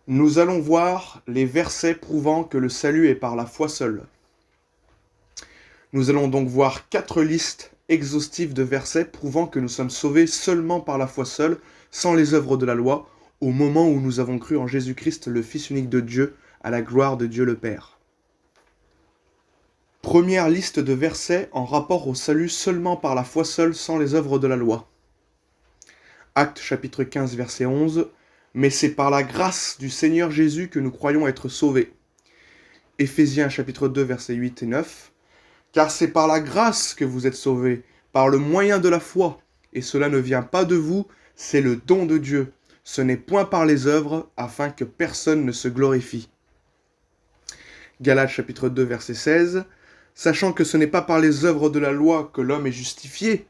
Nous allons voir les versets prouvant que le salut est par la foi seule. Nous allons donc voir 4 listes exhaustives de versets prouvant que nous sommes sauvés seulement par la foi seule, sans les œuvres de la loi, au moment où nous avons cru en Jésus-Christ, le Fils unique de Dieu, à la gloire de Dieu le Père. Première liste de versets en rapport au salut seulement par la foi seule, sans les œuvres de la loi. Actes chapitre 15 verset 11. Mais c'est par la grâce du Seigneur Jésus que nous croyons être sauvés. Éphésiens chapitre 2 versets 8 et 9. Car c'est par la grâce que vous êtes sauvés, par le moyen de la foi, et cela ne vient pas de vous, c'est le don de Dieu. Ce n'est point par les œuvres, afin que personne ne se glorifie. Galates chapitre 2 verset 16. Sachant que ce n'est pas par les œuvres de la loi que l'homme est justifié,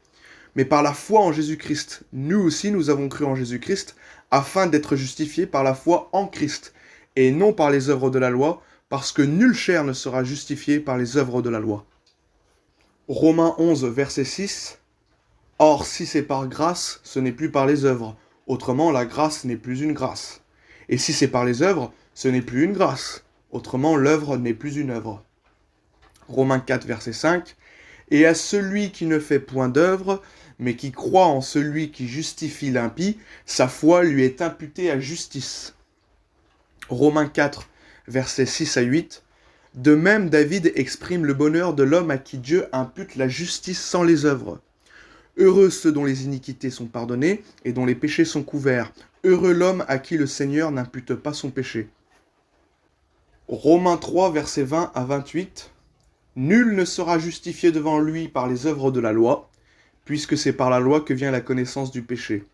mais par la foi en Jésus-Christ. Nous aussi, nous avons cru en Jésus-Christ, afin d'être justifiés par la foi en Christ, et non par les œuvres de la loi, parce que nulle chair ne sera justifiée par les œuvres de la loi. Romains 11, verset 6. Or, si c'est par grâce, ce n'est plus par les œuvres. Autrement, la grâce n'est plus une grâce. Et si c'est par les œuvres, ce n'est plus une grâce. Autrement, l'œuvre n'est plus une œuvre. Romains 4, verset 5. Et à celui qui ne fait point d'œuvre, mais qui croit en celui qui justifie l'impie, sa foi lui est imputée à justice. Romains 4, versets 6 à 8. De même, David exprime le bonheur de l'homme à qui Dieu impute la justice sans les œuvres. Heureux ceux dont les iniquités sont pardonnées et dont les péchés sont couverts. Heureux l'homme à qui le Seigneur n'impute pas son péché. Romains 3, versets 20 à 28. Nul ne sera justifié devant lui par les œuvres de la loi, puisque c'est par la loi que vient la connaissance du péché.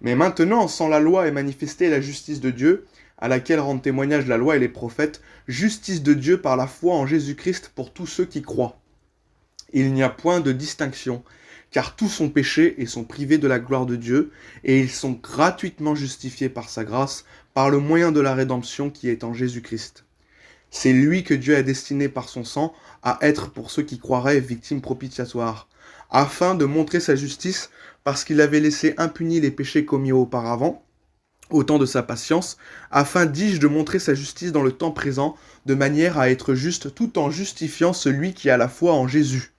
Mais maintenant, sans la loi est manifestée la justice de Dieu, à laquelle rendent témoignage la loi et les prophètes, justice de Dieu par la foi en Jésus-Christ pour tous ceux qui croient. Il n'y a point de distinction, car tous sont péchés et sont privés de la gloire de Dieu, et ils sont gratuitement justifiés par sa grâce, par le moyen de la rédemption qui est en Jésus-Christ. C'est lui que Dieu a destiné par son sang à être pour ceux qui croiraient victime propitiatoire, afin de montrer sa justice parce qu'il avait laissé impunis les péchés commis auparavant, au temps de sa patience, afin, dis-je, de montrer sa justice dans le temps présent, de manière à être juste tout en justifiant celui qui a la foi en Jésus.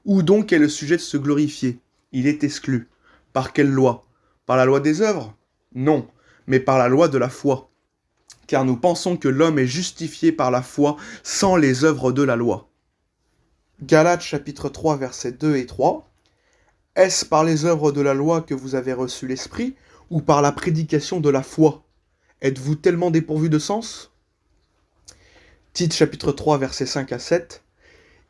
Où donc est le sujet de se glorifier? Il est exclu. Par quelle loi? Par la loi des œuvres? Non, mais par la loi de la foi. Car nous pensons que l'homme est justifié par la foi sans les œuvres de la loi. Galates chapitre 3 versets 2 et 3. Est-ce par les œuvres de la loi que vous avez reçu l'Esprit, ou par la prédication de la foi? Êtes-vous tellement dépourvu de sens? Tite chapitre 3 versets 5 à 7.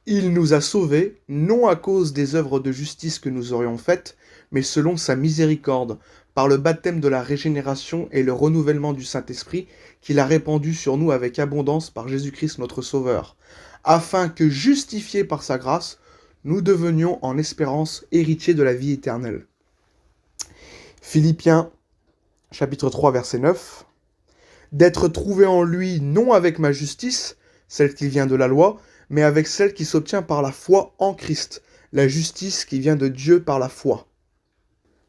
Il nous a sauvés, non à cause des œuvres de justice que nous aurions faites, mais selon sa miséricorde, par le baptême de la régénération et le renouvellement du Saint-Esprit, qu'il a répandu sur nous avec abondance par Jésus-Christ notre Sauveur, afin que, justifiés par sa grâce, nous devenions en espérance héritiers de la vie éternelle. Philippiens chapitre 3 verset 9. D'être trouvé en lui non avec ma justice, celle qui vient de la loi, mais avec celle qui s'obtient par la foi en Christ, la justice qui vient de Dieu par la foi.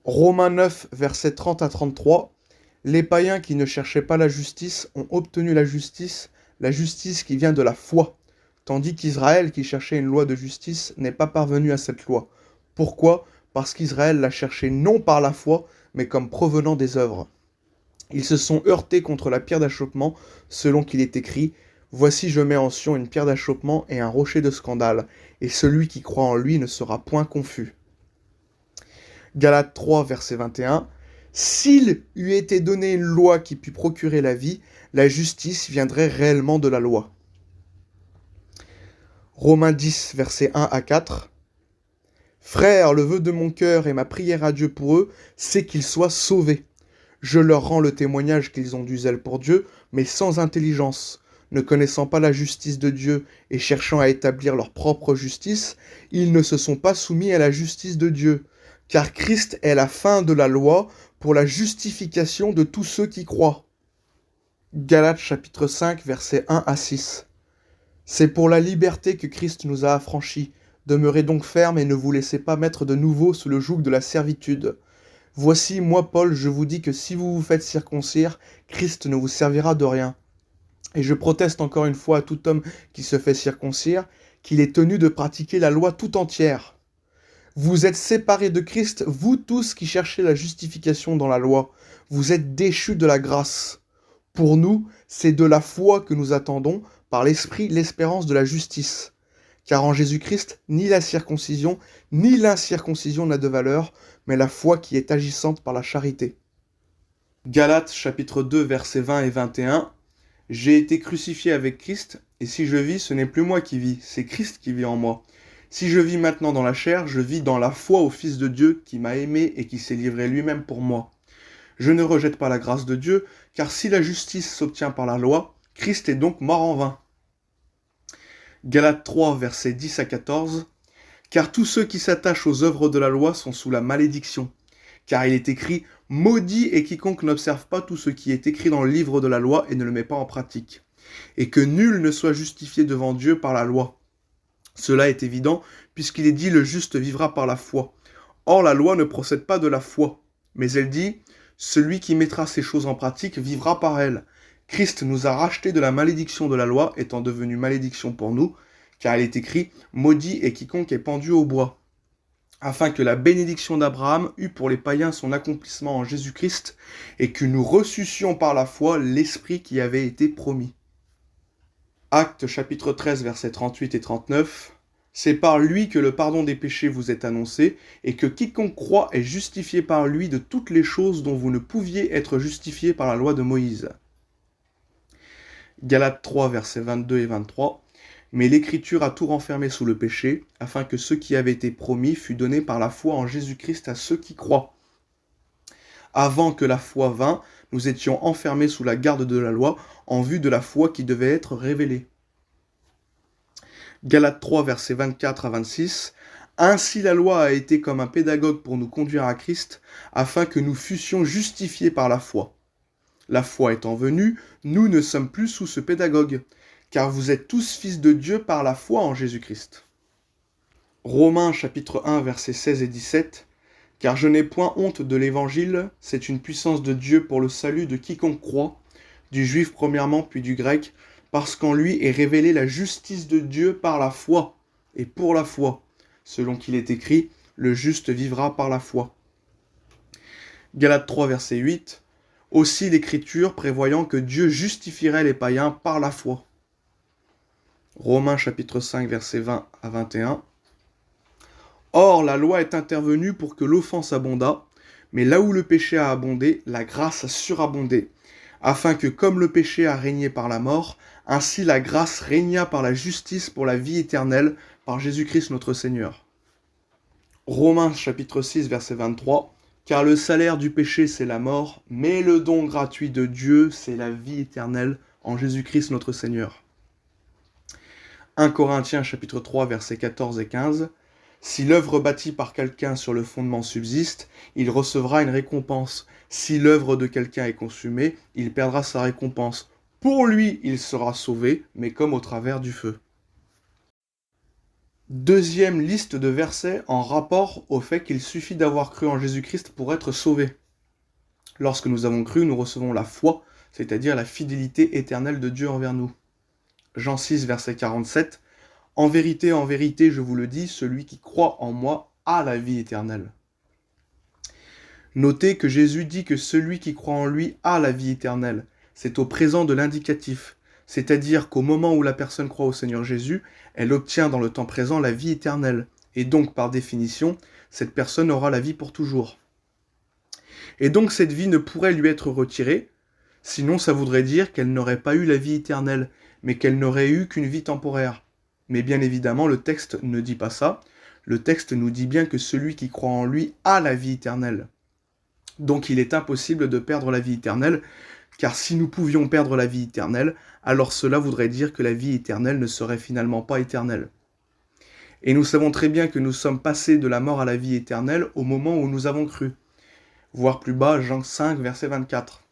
Romains 9, versets 30 à 33. Les païens qui ne cherchaient pas la justice ont obtenu la justice qui vient de la foi, tandis qu'Israël, qui cherchait une loi de justice, n'est pas parvenu à cette loi. Pourquoi? Parce qu'Israël l'a cherchée non par la foi, mais comme provenant des œuvres. Ils se sont heurtés contre la pierre d'achoppement, selon qu'il est écrit « Voici je mets en Sion une pierre d'achoppement et un rocher de scandale, et celui qui croit en lui ne sera point confus. » Galates 3, verset 21. S'il eût été donné une loi qui pût procurer la vie, la justice viendrait réellement de la loi. Romains 10, versets 1 à 4. Frères, le vœu de mon cœur et ma prière à Dieu pour eux, c'est qu'ils soient sauvés. Je leur rends le témoignage qu'ils ont du zèle pour Dieu, mais sans intelligence. Ne connaissant pas la justice de Dieu et cherchant à établir leur propre justice, ils ne se sont pas soumis à la justice de Dieu. Car Christ est la fin de la loi pour la justification de tous ceux qui croient. Galates chapitre 5, versets 1 à 6. C'est pour la liberté que Christ nous a affranchis. Demeurez donc fermes et ne vous laissez pas mettre de nouveau sous le joug de la servitude. Voici, moi Paul, je vous dis que si vous vous faites circoncire, Christ ne vous servira de rien. Et je proteste encore une fois à tout homme qui se fait circoncire, qu'il est tenu de pratiquer la loi tout entière. Vous êtes séparés de Christ, vous tous qui cherchez la justification dans la loi. Vous êtes déchus de la grâce. Pour nous, c'est de la foi que nous attendons, par l'Esprit, l'espérance de la justice. Car en Jésus-Christ, ni la circoncision, ni l'incirconcision n'a de valeur, mais la foi qui est agissante par la charité. Galates chapitre 2 versets 20 et 21. J'ai été crucifié avec Christ, et si je vis, ce n'est plus moi qui vis, c'est Christ qui vit en moi. Si je vis maintenant dans la chair, je vis dans la foi au Fils de Dieu qui m'a aimé et qui s'est livré lui-même pour moi. Je ne rejette pas la grâce de Dieu, car si la justice s'obtient par la loi, Christ est donc mort en vain. Galates 3, versets 10 à 14. Car tous ceux qui s'attachent aux œuvres de la loi sont sous la malédiction. Car il est écrit, maudit est quiconque n'observe pas tout ce qui est écrit dans le livre de la loi et ne le met pas en pratique. Et que nul ne soit justifié devant Dieu par la loi. Cela est évident, puisqu'il est dit le juste vivra par la foi. Or la loi ne procède pas de la foi, mais elle dit, celui qui mettra ces choses en pratique vivra par elles. Christ nous a rachetés de la malédiction de la loi, étant devenu malédiction pour nous, car il est écrit, maudit est quiconque est pendu au bois. Afin que la bénédiction d'Abraham eût pour les païens son accomplissement en Jésus-Christ, et que nous reçussions par la foi l'Esprit qui avait été promis. Actes chapitre 13 versets 38 et 39. C'est par lui que le pardon des péchés vous est annoncé, et que quiconque croit est justifié par lui de toutes les choses dont vous ne pouviez être justifiés par la loi de Moïse. Galates 3 versets 22 et 23. Mais l'Écriture a tout renfermé sous le péché, afin que ce qui avait été promis fût donné par la foi en Jésus-Christ à ceux qui croient. Avant que la foi vînt, nous étions enfermés sous la garde de la loi, en vue de la foi qui devait être révélée. Galates 3, versets 24 à 26. Ainsi la loi a été comme un pédagogue pour nous conduire à Christ, afin que nous fussions justifiés par la foi. La foi étant venue, nous ne sommes plus sous ce pédagogue, car vous êtes tous fils de Dieu par la foi en Jésus-Christ. Romains chapitre 1 versets 16 et 17. Car je n'ai point honte de l'Évangile, c'est une puissance de Dieu pour le salut de quiconque croit, du juif premièrement puis du grec, parce qu'en lui est révélée la justice de Dieu par la foi, et pour la foi, selon qu'il est écrit, le juste vivra par la foi. Galates 3 verset 8. Aussi l'Écriture prévoyant que Dieu justifierait les païens par la foi. Romains chapitre 5 versets 20 à 21. Or, la loi est intervenue pour que l'offense abondât, mais là où le péché a abondé, la grâce a surabondé, afin que comme le péché a régné par la mort, ainsi la grâce régna par la justice pour la vie éternelle, par Jésus-Christ notre Seigneur. Romains chapitre 6 verset 23. Car le salaire du péché c'est la mort, mais le don gratuit de Dieu c'est la vie éternelle en Jésus-Christ notre Seigneur. 1 Corinthiens chapitre 3 versets 14 et 15. Si l'œuvre bâtie par quelqu'un sur le fondement subsiste, il recevra une récompense. Si l'œuvre de quelqu'un est consumée, il perdra sa récompense. Pour lui, il sera sauvé, mais comme au travers du feu. Deuxième liste de versets en rapport au fait qu'il suffit d'avoir cru en Jésus-Christ pour être sauvé. Lorsque nous avons cru, nous recevons la foi, c'est-à-dire la fidélité éternelle de Dieu envers nous. Jean 6, verset 47. En vérité, je vous le dis, celui qui croit en moi a la vie éternelle. Notez que Jésus dit que celui qui croit en lui a la vie éternelle. C'est au présent de l'indicatif, c'est-à-dire qu'au moment où la personne croit au Seigneur Jésus, elle obtient dans le temps présent la vie éternelle, et donc par définition, cette personne aura la vie pour toujours. Et donc cette vie ne pourrait lui être retirée, sinon ça voudrait dire qu'elle n'aurait pas eu la vie éternelle, mais qu'elle n'aurait eu qu'une vie temporaire. Mais bien évidemment, le texte ne dit pas ça. Le texte nous dit bien que celui qui croit en lui a la vie éternelle. Donc il est impossible de perdre la vie éternelle, car si nous pouvions perdre la vie éternelle, alors cela voudrait dire que la vie éternelle ne serait finalement pas éternelle. Et nous savons très bien que nous sommes passés de la mort à la vie éternelle au moment où nous avons cru. Voir plus bas, Jean 5, verset 24.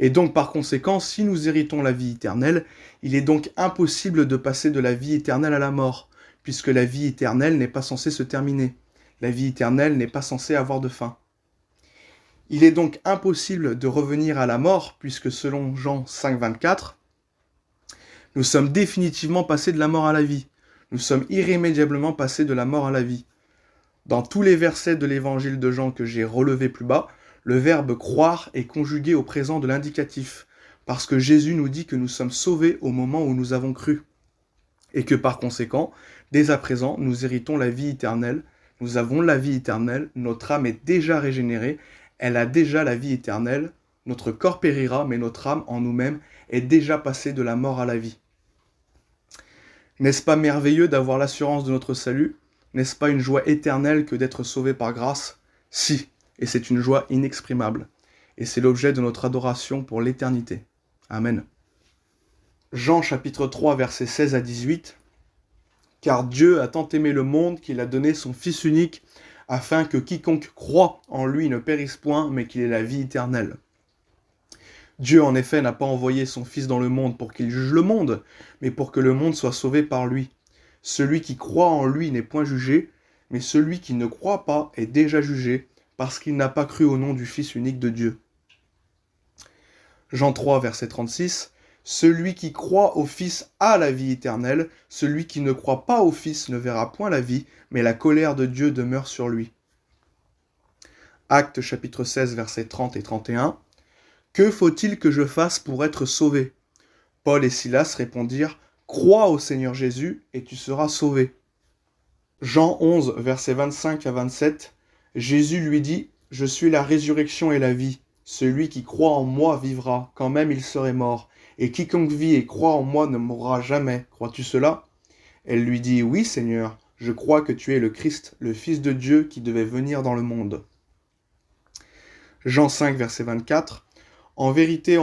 Et donc par conséquent, si nous héritons la vie éternelle, il est donc impossible de passer de la vie éternelle à la mort, puisque la vie éternelle n'est pas censée se terminer. La vie éternelle n'est pas censée avoir de fin. Il est donc impossible de revenir à la mort, puisque selon Jean 5, 24, nous sommes définitivement passés de la mort à la vie. Nous sommes irrémédiablement passés de la mort à la vie. Dans tous les versets de l'évangile de Jean que j'ai relevés plus bas, le verbe croire est conjugué au présent de l'indicatif, parce que Jésus nous dit que nous sommes sauvés au moment où nous avons cru, et que par conséquent, dès à présent, nous héritons la vie éternelle, nous avons la vie éternelle, notre âme est déjà régénérée, elle a déjà la vie éternelle, notre corps périra, mais notre âme en nous-mêmes est déjà passée de la mort à la vie. N'est-ce pas merveilleux d'avoir l'assurance de notre salut ? N'est-ce pas une joie éternelle que d'être sauvé par grâce ? Si, et c'est une joie inexprimable. Et c'est l'objet de notre adoration pour l'éternité. Amen. Jean chapitre 3 versets 16 à 18. Car Dieu a tant aimé le monde qu'il a donné son Fils unique, afin que quiconque croit en lui ne périsse point, mais qu'il ait la vie éternelle. Dieu, en effet, n'a pas envoyé son Fils dans le monde pour qu'il juge le monde, mais pour que le monde soit sauvé par lui. Celui qui croit en lui n'est point jugé, mais celui qui ne croit pas est déjà jugé, parce qu'il n'a pas cru au nom du Fils unique de Dieu. Jean 3, verset 36. Celui qui croit au Fils a la vie éternelle, celui qui ne croit pas au Fils ne verra point la vie, mais la colère de Dieu demeure sur lui. Actes chapitre 16, versets 30 et 31. Que faut-il que je fasse pour être sauvé ? Paul et Silas répondirent, crois au Seigneur Jésus et tu seras sauvé. Jean 11, versets 25 à 27. Jésus lui dit, je suis la résurrection et la vie. Celui qui croit en moi vivra, quand même il serait mort. Et quiconque vit et croit en moi ne mourra jamais. Crois-tu cela ? Elle lui dit, oui Seigneur, je crois que tu es le Christ, le Fils de Dieu qui devait venir dans le monde. Jean 5, verset 24. En vérité,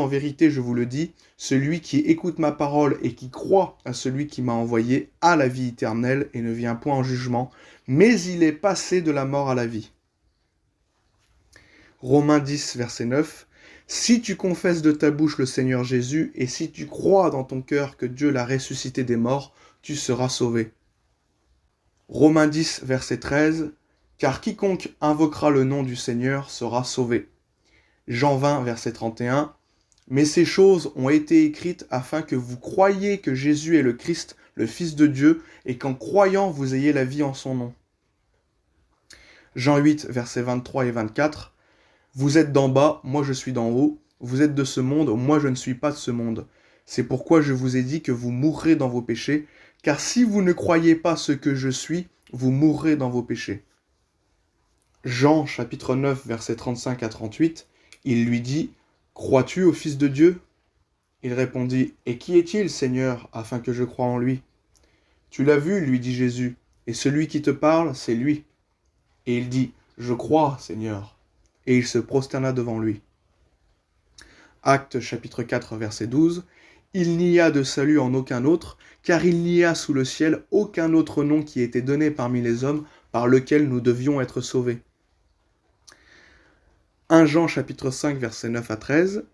je vous le dis, celui qui écoute ma parole et qui croit à celui qui m'a envoyé a la vie éternelle et ne vient point en jugement, mais il est passé de la mort à la vie. Romains 10, verset 9. Si tu confesses de ta bouche le Seigneur Jésus et si tu crois dans ton cœur que Dieu l'a ressuscité des morts, tu seras sauvé. Romains 10, verset 13. Car quiconque invoquera le nom du Seigneur sera sauvé. Jean 20, verset 31. Mais ces choses ont été écrites afin que vous croyiez que Jésus est le Christ, le Fils de Dieu, et qu'en croyant vous ayez la vie en son nom. Jean 8, versets 23 et 24. Vous êtes d'en bas, moi je suis d'en haut. Vous êtes de ce monde, moi je ne suis pas de ce monde. C'est pourquoi je vous ai dit que vous mourrez dans vos péchés, car si vous ne croyez pas ce que je suis, vous mourrez dans vos péchés. Jean chapitre 9, versets 35 à 38. Il lui dit, crois-tu au Fils de Dieu ? Il répondit, et qui est-il, Seigneur, afin que je croie en lui ? Tu l'as vu, lui dit Jésus, et celui qui te parle, c'est lui. Et il dit, je crois, Seigneur. Et il se prosterna devant lui. Actes chapitre 4, verset 12. Il n'y a de salut en aucun autre, car il n'y a sous le ciel aucun autre nom qui ait été donné parmi les hommes par lequel nous devions être sauvés. 1 Jean chapitre 5 versets 9 à 13.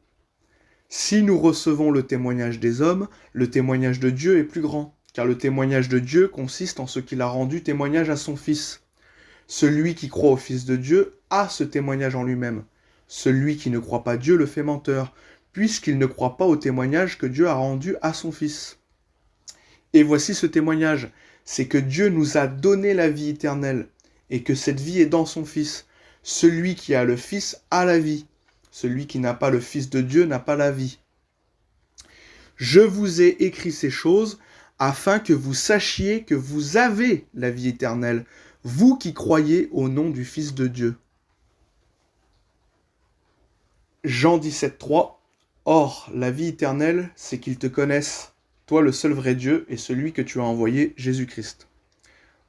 Si nous recevons le témoignage des hommes, le témoignage de Dieu est plus grand, car le témoignage de Dieu consiste en ce qu'il a rendu témoignage à son Fils. Celui qui croit au Fils de Dieu a ce témoignage en lui-même. Celui qui ne croit pas Dieu le fait menteur, puisqu'il ne croit pas au témoignage que Dieu a rendu à son Fils. Et voici ce témoignage, c'est que Dieu nous a donné la vie éternelle, et que cette vie est dans son Fils. Celui qui a le Fils a la vie. Celui qui n'a pas le Fils de Dieu n'a pas la vie. Je vous ai écrit ces choses afin que vous sachiez que vous avez la vie éternelle, vous qui croyez au nom du Fils de Dieu. Jean 17, 3. Or, la vie éternelle, c'est qu'ils te connaissent, toi le seul vrai Dieu, et celui que tu as envoyé, Jésus-Christ.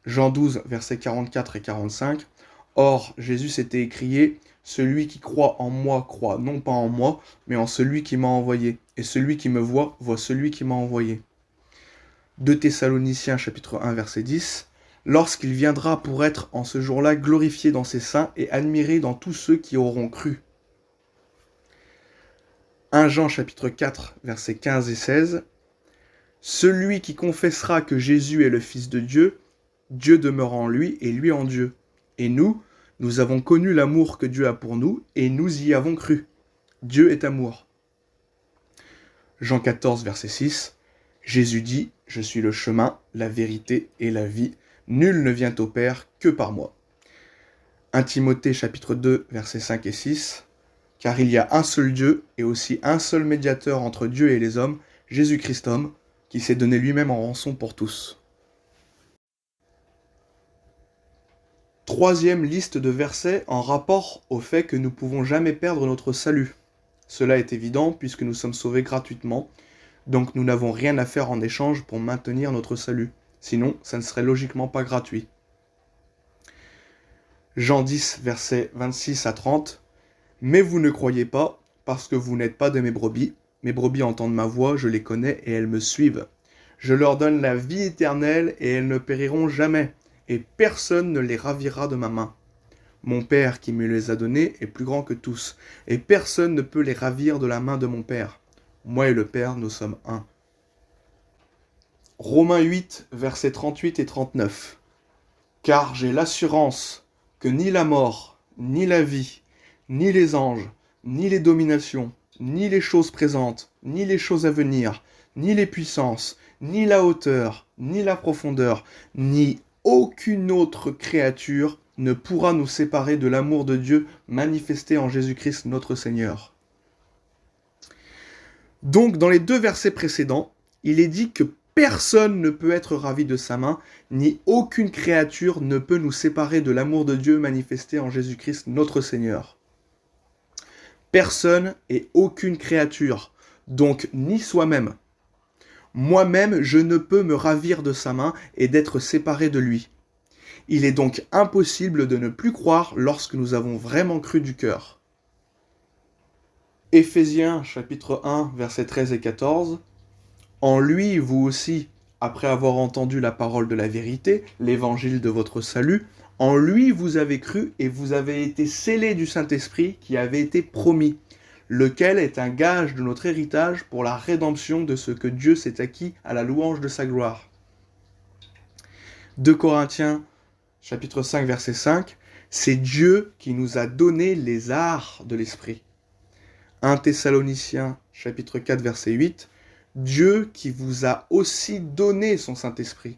Jean 12, versets 44 et 45. Or, Jésus s'était écrié, « Celui qui croit en moi croit non pas en moi, mais en celui qui m'a envoyé. Et celui qui me voit, voit celui qui m'a envoyé. » 2 Thessaloniciens chapitre 1, verset 10. « Lorsqu'il viendra pour être en ce jour-là glorifié dans ses saints et admiré dans tous ceux qui auront cru. » 1 Jean chapitre 4, versets 15 et 16. « Celui qui confessera que Jésus est le Fils de Dieu, Dieu demeure en lui et lui en Dieu. Et nous Nous avons connu l'amour que Dieu a pour nous et nous y avons cru. Dieu est amour. Jean 14, verset 6. Jésus dit, « Je suis le chemin, la vérité et la vie. Nul ne vient au Père que par moi. » 1 Timothée chapitre 2, versets 5 et 6. « Car il y a un seul Dieu et aussi un seul médiateur entre Dieu et les hommes, Jésus-Christ homme, qui s'est donné lui-même en rançon pour tous. » Troisième liste de versets en rapport au fait que nous ne pouvons jamais perdre notre salut. Cela est évident puisque nous sommes sauvés gratuitement, donc nous n'avons rien à faire en échange pour maintenir notre salut. Sinon, ça ne serait logiquement pas gratuit. Jean 10, versets 26 à 30. « Mais vous ne croyez pas, parce que vous n'êtes pas de mes brebis. Mes brebis entendent ma voix, je les connais et elles me suivent. Je leur donne la vie éternelle et elles ne périront jamais, et personne ne les ravira de ma main. Mon Père qui me les a donnés est plus grand que tous, et personne ne peut les ravir de la main de mon Père. Moi et le Père, nous sommes un. » Romains 8, versets 38 et 39. « Car j'ai l'assurance que ni la mort, ni la vie, ni les anges, ni les dominations, ni les choses présentes, ni les choses à venir, ni les puissances, ni la hauteur, ni la profondeur, ni aucune autre créature ne pourra nous séparer de l'amour de Dieu manifesté en Jésus-Christ notre Seigneur. » Donc, dans les deux versets précédents, il est dit que personne ne peut être ravi de sa main, ni aucune créature ne peut nous séparer de l'amour de Dieu manifesté en Jésus-Christ notre Seigneur. Personne et aucune créature, donc ni soi-même. Moi-même, je ne peux me ravir de sa main et d'être séparé de lui. Il est donc impossible de ne plus croire lorsque nous avons vraiment cru du cœur. Éphésiens chapitre 1, versets 13 et 14. « En lui, vous aussi, après avoir entendu la parole de la vérité, l'évangile de votre salut, en lui vous avez cru et vous avez été scellés du Saint-Esprit qui avait été promis, lequel est un gage de notre héritage pour la rédemption de ce que Dieu s'est acquis à la louange de sa gloire. » 2 Corinthiens chapitre 5, verset 5, « C'est Dieu qui nous a donné les arts de l'Esprit. » 1 Thessaloniciens chapitre 4, verset 8, « Dieu qui vous a aussi donné son Saint-Esprit. »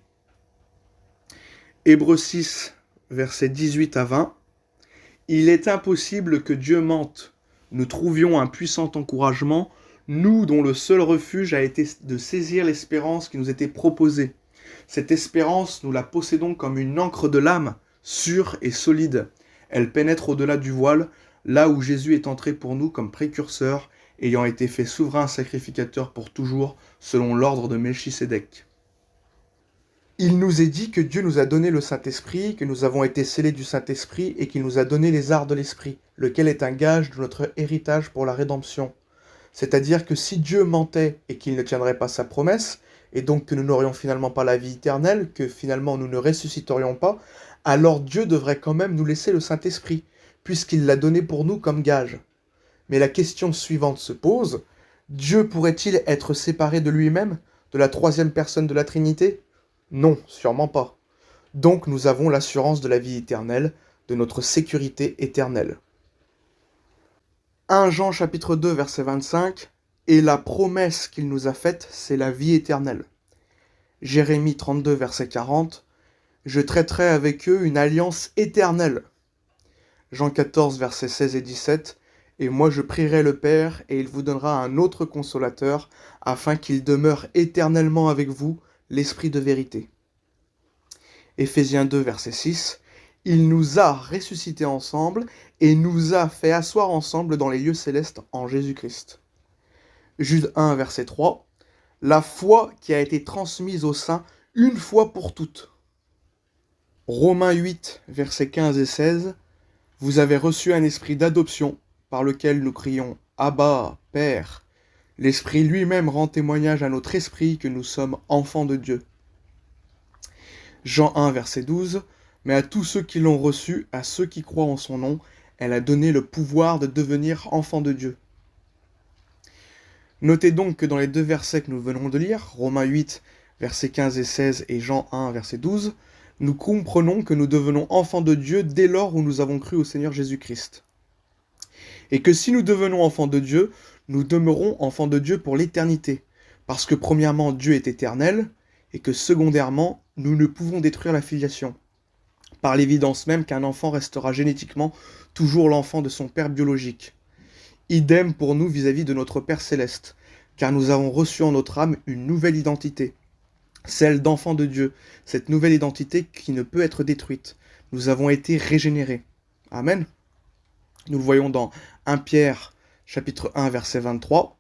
Hébreux 6, versets 18 à 20, « Il est impossible que Dieu mente. Nous trouvions un puissant encouragement, nous dont le seul refuge a été de saisir l'espérance qui nous était proposée. Cette espérance, nous la possédons comme une encre de l'âme, sûre et solide. Elle pénètre au-delà du voile, là où Jésus est entré pour nous comme précurseur, ayant été fait souverain sacrificateur pour toujours, selon l'ordre de Melchisédek. » Il nous est dit que Dieu nous a donné le Saint-Esprit, que nous avons été scellés du Saint-Esprit et qu'il nous a donné les arts de l'Esprit, lequel est un gage de notre héritage pour la rédemption. C'est-à-dire que si Dieu mentait et qu'il ne tiendrait pas sa promesse, et donc que nous n'aurions finalement pas la vie éternelle, que finalement nous ne ressusciterions pas, alors Dieu devrait quand même nous laisser le Saint-Esprit, puisqu'il l'a donné pour nous comme gage. Mais la question suivante se pose, Dieu pourrait-il être séparé de lui-même, de la troisième personne de la Trinité ? Non, sûrement pas. Donc nous avons l'assurance de la vie éternelle, de notre sécurité éternelle. 1 Jean chapitre 2 verset 25, « Et la promesse qu'il nous a faite, c'est la vie éternelle. » Jérémie 32 verset 40, « Je traiterai avec eux une alliance éternelle. » Jean 14 verset 16 et 17, « Et moi je prierai le Père, et il vous donnera un autre consolateur, afin qu'il demeure éternellement avec vous, l'Esprit de vérité. » Éphésiens 2, verset 6, « Il nous a ressuscités ensemble et nous a fait asseoir ensemble dans les lieux célestes en Jésus-Christ. » Jude 1, verset 3, « La foi qui a été transmise aux saints une fois pour toutes. » Romains 8, versets 15 et 16, « Vous avez reçu un esprit d'adoption par lequel nous crions « Abba, Père ». L'Esprit lui-même rend témoignage à notre esprit que nous sommes enfants de Dieu. Jean 1, verset 12, « Mais à tous ceux qui l'ont reçu, à ceux qui croient en son nom, elle a donné le pouvoir de devenir enfants de Dieu. » Notez donc que dans les deux versets que nous venons de lire, Romains 8, versets 15 et 16 et Jean 1, verset 12, nous comprenons que nous devenons enfants de Dieu dès lors où nous avons cru au Seigneur Jésus-Christ. Et que si nous devenons enfants de Dieu, nous demeurons enfants de Dieu pour l'éternité. Parce que premièrement, Dieu est éternel, et que secondairement, nous ne pouvons détruire la filiation. Par l'évidence même qu'un enfant restera génétiquement toujours l'enfant de son père biologique. Idem pour nous vis-à-vis de notre Père céleste, car nous avons reçu en notre âme une nouvelle identité, celle d'enfant de Dieu, cette nouvelle identité qui ne peut être détruite. Nous avons été régénérés. Amen. Nous le voyons dans 1 Pierre, chapitre 1, verset 23.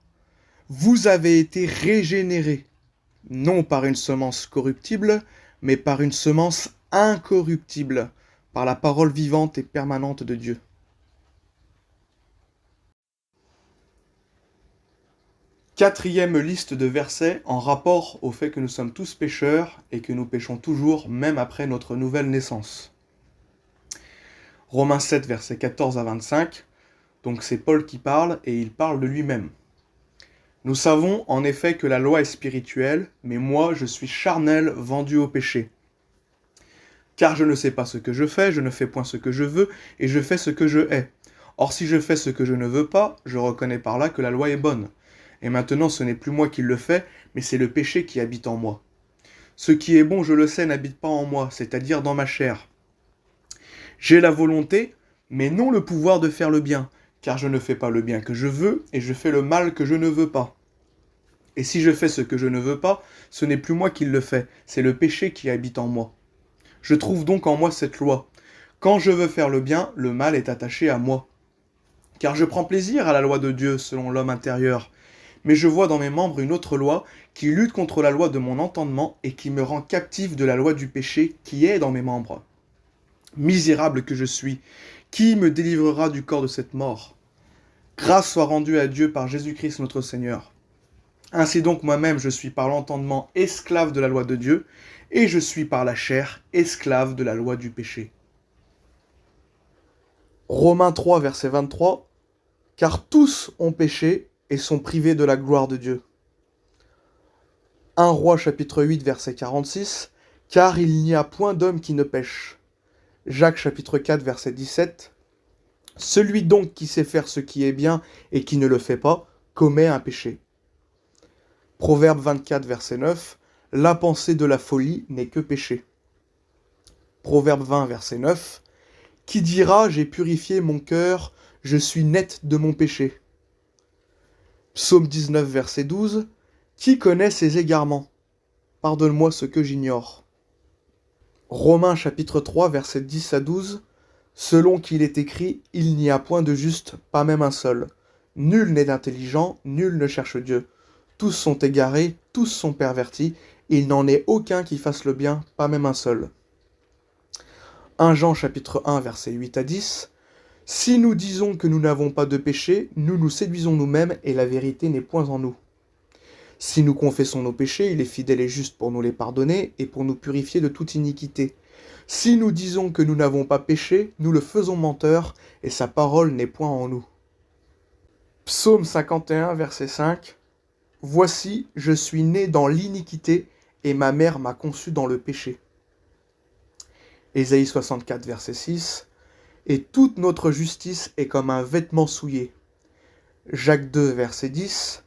Vous avez été régénérés, non par une semence corruptible, mais par une semence incorruptible, par la parole vivante et permanente de Dieu. Quatrième liste de versets en rapport au fait que nous sommes tous pécheurs et que nous péchons toujours même après notre nouvelle naissance. Romains 7, versets 14 à 25, donc c'est Paul qui parle et il parle de lui-même. Nous savons en effet que la loi est spirituelle, mais moi je suis charnel, vendu au péché. Car je ne sais pas ce que je fais, je ne fais point ce que je veux, et je fais ce que je hais. Or si je fais ce que je ne veux pas, je reconnais par là que la loi est bonne. Et maintenant ce n'est plus moi qui le fais, mais c'est le péché qui habite en moi. Ce qui est bon, je le sais, n'habite pas en moi, c'est-à-dire dans ma chair. J'ai la volonté, mais non le pouvoir de faire le bien, car je ne fais pas le bien que je veux, et je fais le mal que je ne veux pas. Et si je fais ce que je ne veux pas, ce n'est plus moi qui le fais, c'est le péché qui habite en moi. Je trouve donc en moi cette loi. Quand je veux faire le bien, le mal est attaché à moi. Car je prends plaisir à la loi de Dieu selon l'homme intérieur, mais je vois dans mes membres une autre loi qui lutte contre la loi de mon entendement et qui me rend captif de la loi du péché qui est dans mes membres. Misérable que je suis, qui me délivrera du corps de cette mort? Grâce soit rendue à Dieu par Jésus-Christ notre Seigneur. Ainsi donc moi-même je suis par l'entendement esclave de la loi de Dieu, et je suis par la chair esclave de la loi du péché. Romains 3, verset 23. Car tous ont péché et sont privés de la gloire de Dieu. 1 Roi chapitre 8 verset 46, car il n'y a point d'homme qui ne pêche. Jacques chapitre 4 verset 17, celui donc qui sait faire ce qui est bien et qui ne le fait pas, commet un péché. Proverbe 24 verset 9, la pensée de la folie n'est que péché. Proverbe 20 verset 9, qui dira j'ai purifié mon cœur, je suis net de mon péché. Psaume 19, verset 12. Qui connaît ses égarements? Pardonne-moi ce que j'ignore. Romains chapitre 3, verset 10 à 12. Selon qu'il est écrit, il n'y a point de juste, pas même un seul. Nul n'est intelligent, nul ne cherche Dieu. Tous sont égarés, tous sont pervertis, il n'en est aucun qui fasse le bien, pas même un seul. 1 Jean chapitre 1, verset 8 à 10. Si nous disons que nous n'avons pas de péché, nous nous séduisons nous-mêmes et la vérité n'est point en nous. Si nous confessons nos péchés, il est fidèle et juste pour nous les pardonner et pour nous purifier de toute iniquité. Si nous disons que nous n'avons pas péché, nous le faisons menteur et sa parole n'est point en nous. Psaume 51, verset 5. Voici, je suis né dans l'iniquité et ma mère m'a conçu dans le péché. Ésaïe 64, verset 6. Et toute notre justice est comme un vêtement souillé. Jacques 2, verset 10.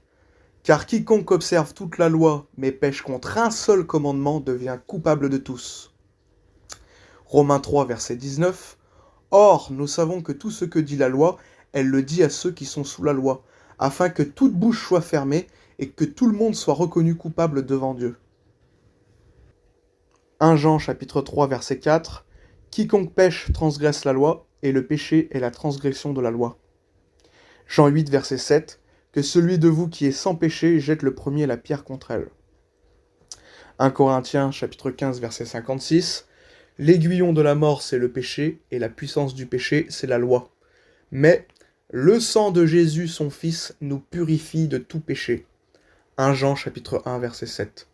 Car quiconque observe toute la loi, mais pêche contre un seul commandement, devient coupable de tous. Romains 3, verset 19. Or, nous savons que tout ce que dit la loi, elle le dit à ceux qui sont sous la loi, afin que toute bouche soit fermée et que tout le monde soit reconnu coupable devant Dieu. 1 Jean chapitre 3, verset 4. Quiconque pêche transgresse la loi, et le péché est la transgression de la loi. Jean 8, verset 7. Que celui de vous qui est sans péché jette le premier la pierre contre elle. 1 Corinthiens chapitre 15, verset 56. L'aiguillon de la mort, c'est le péché, et la puissance du péché, c'est la loi. Mais le sang de Jésus, son Fils, nous purifie de tout péché. 1 Jean chapitre 1, verset 7.